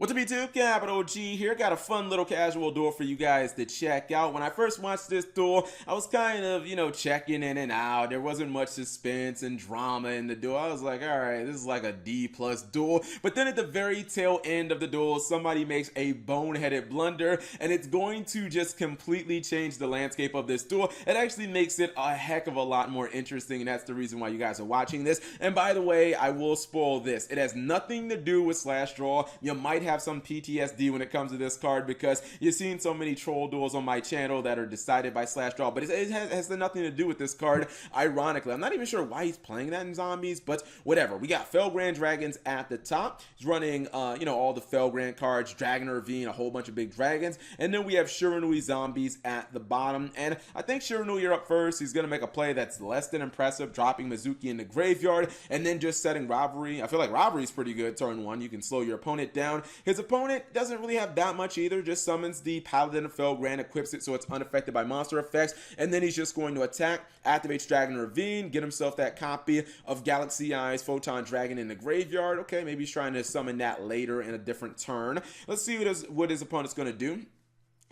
What's up YouTube? Capital G here. Got a fun little casual duel for you guys to check out. When I first watched this duel, I was kind of, checking in and out. There wasn't much suspense and drama in the duel. I was like, all right, this is like a D plus duel. But then at the very tail end of the duel, somebody makes a boneheaded blunder, and it's going to just completely change the landscape of this duel. It actually makes it a heck of a lot more interesting, and that's the reason why you guys are watching this. And by the way, I will spoil this. It has nothing to do with slash draw. You might have some PTSD when it comes to this card because you've seen so many troll duels on my channel that are decided by slash draw, but it has nothing to do with this card. Ironically, I'm not even sure why he's playing that in zombies, but whatever. We got Felgrand Dragons at the top. He's running all the Felgrand cards, Dragon Ravine, a whole bunch of big dragons, and then we have Shiranui zombies at the bottom. And I think Shiranui, you're up first. He's gonna make a play that's less than impressive, dropping Mizuki in the graveyard and then just setting Rivalry. I feel like Rivalry is pretty good turn one. You can slow your opponent down. His opponent doesn't really have that much either, just summons the Paladin of Felgrand, equips it so it's unaffected by monster effects, and then he's just going to attack, activates Dragon Ravine, get himself that copy of Galaxy Eyes Photon Dragon in the graveyard. Okay, maybe he's trying to summon that later in a different turn. Let's see what his opponent's going to do.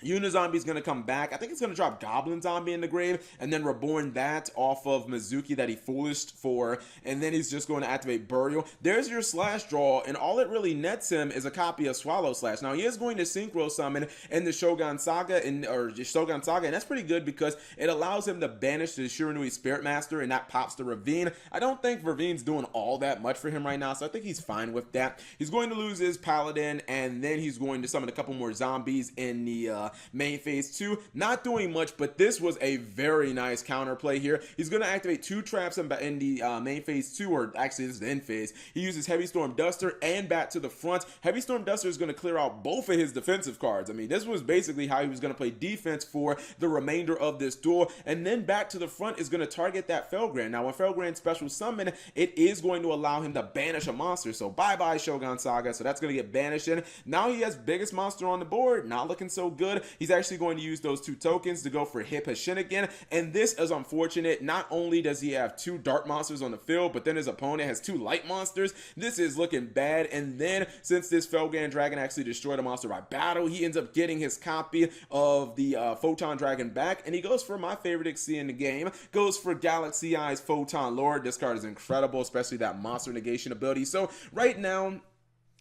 Unizombie is going to come back. I think it's going to drop Goblin Zombie in the grave and then reborn that off of Mizuki that he foolished for, and then he's just going to activate Burial. There's your slash draw, and all it really nets him is a copy of Swallow Slash. Now he is going to Synchro Summon in the Shogun Saga, and that's pretty good because it allows him to banish the Shiranui Spirit Master, and that pops the Ravine. I don't think Ravine's doing all that much for him right now, so I think he's fine with that. He's going to lose his Paladin, and then he's going to summon a couple more zombies in the main phase 2. Not doing much, but this was a very nice counterplay here. He's going to activate 2 traps in the main phase 2, or actually this is the end phase. He uses Heavy Storm Duster and Bat to the front. Heavy Storm Duster is going to clear out both of his defensive cards. I mean, this was basically how he was going to play defense for the remainder of this duel, and then Bat to the front is going to target that Felgrand. Now when Felgrand special summon, it is going to allow him to banish a monster, so bye-bye Shogun Saga, so that's going to get banished in. Now he has biggest monster on the board, not looking so good. He's actually going to use those 2 tokens to go for Hip Hashin, and this is unfortunate. Not only does he have 2 dark monsters on the field, but then his opponent has 2 light monsters. This is looking bad, and then since this Felgrand Dragon actually destroyed a monster by battle, he ends up getting his copy of the Photon Dragon back, and he goes for my favorite XC in the game, goes for Galaxy Eyes Photon Lord. This card is incredible, especially that monster negation ability. So right now,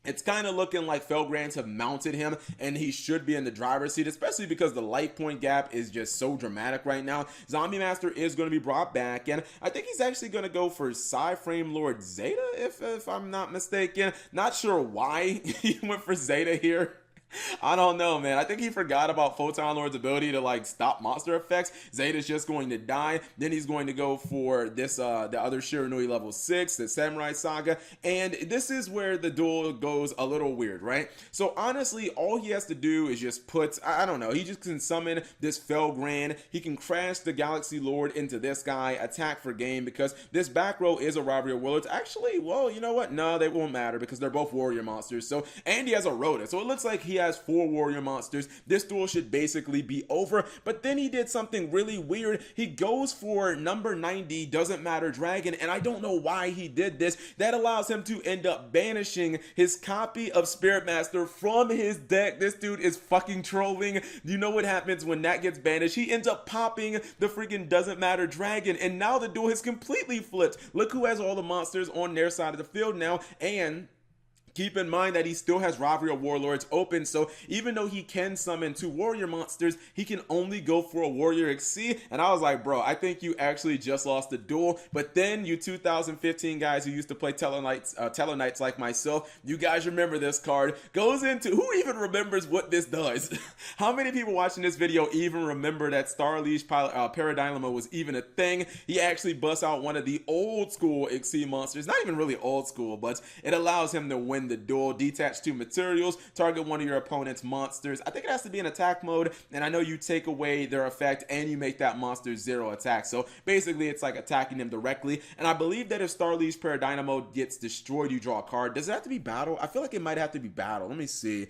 it's kind of looking like Felgrands have mounted him, and he should be in the driver's seat, especially because the life point gap is just so dramatic right now. Zombie Master is going to be brought back, and I think he's actually going to go for Psy-Frame Lord Zeta, if I'm not mistaken. Not sure why he went for Zeta here. I don't know, man. I think he forgot about Photon Lord's ability to like stop monster effects. Zeta's just going to die. Then he's going to go for this the other Shiranui level 6, the Samurai Saga, and this is where the duel goes a little weird, right? So honestly, all he has to do is just put, I don't know, he just can summon this Felgrand. He can crash the Galaxy Lord into this guy, attack for game, because this back row is a Rivalry of Warlords. Actually, well, you know what? No, they won't matter because they're both warrior monsters. So, and he has a Rhoda, so it looks like he has 4 warrior monsters. This duel should basically be over, but then he did something really weird. He goes for number 90, doesn't matter dragon, and I don't know why he did this. That allows him to end up banishing his copy of Spirit Master from his deck. This dude is fucking trolling. You know what happens when that gets banished? He ends up popping the freaking doesn't matter dragon, and now the duel has completely flipped. Look who has all the monsters on their side of the field now, and keep in mind that he still has Rivalry of Warlords open, so even though he can summon 2 warrior monsters, he can only go for a warrior XC, and I was like, bro, I think you actually just lost the duel. But then you 2015 guys who used to play Tellarknights like myself, you guys remember this card. Goes into, who even remembers what this does? How many people watching this video even remember that Star Leash Paradynamo was even a thing? He actually busts out one of the old school XC monsters, not even really old school, but it allows him to win the duel. Detach 2 materials, target one of your opponent's monsters. I think it has to be in attack mode, and I know you take away their effect and you make that monster 0 attack, so basically it's like attacking them directly. And I believe that if Star Leash Paradynamo gets destroyed, you draw a card. Does it have to be battle? I feel like it might have to be battle. Let me see.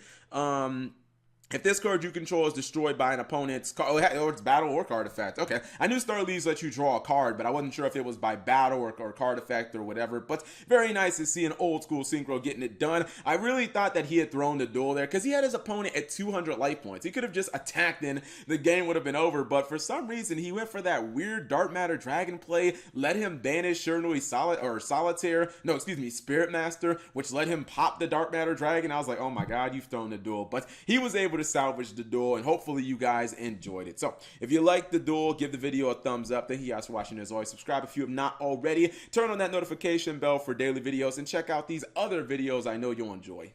If this card you control is destroyed by an opponent's card, or it's battle or card effect. Okay, I knew Star Leaves let you draw a card, but I wasn't sure if it was by battle or card effect or whatever. But very nice to see an old school Synchro getting it done. I really thought that he had thrown the Duel there because he had his opponent at 200 life points. He could have just attacked and the game would have been over. But for some reason, he went for that weird Dark Matter Dragon play, let him banish Shurnui Solitaire. No, excuse me, Spirit Master, which let him pop the Dark Matter Dragon. I was like, oh my god, you've thrown the Duel. But he was able to salvage the Duel, and hopefully you guys enjoyed it. So if you liked the Duel, give the video a thumbs up. Thank you guys for watching. As always, subscribe if you have not already, turn on that notification bell for daily videos, and check out these other videos I know you'll enjoy.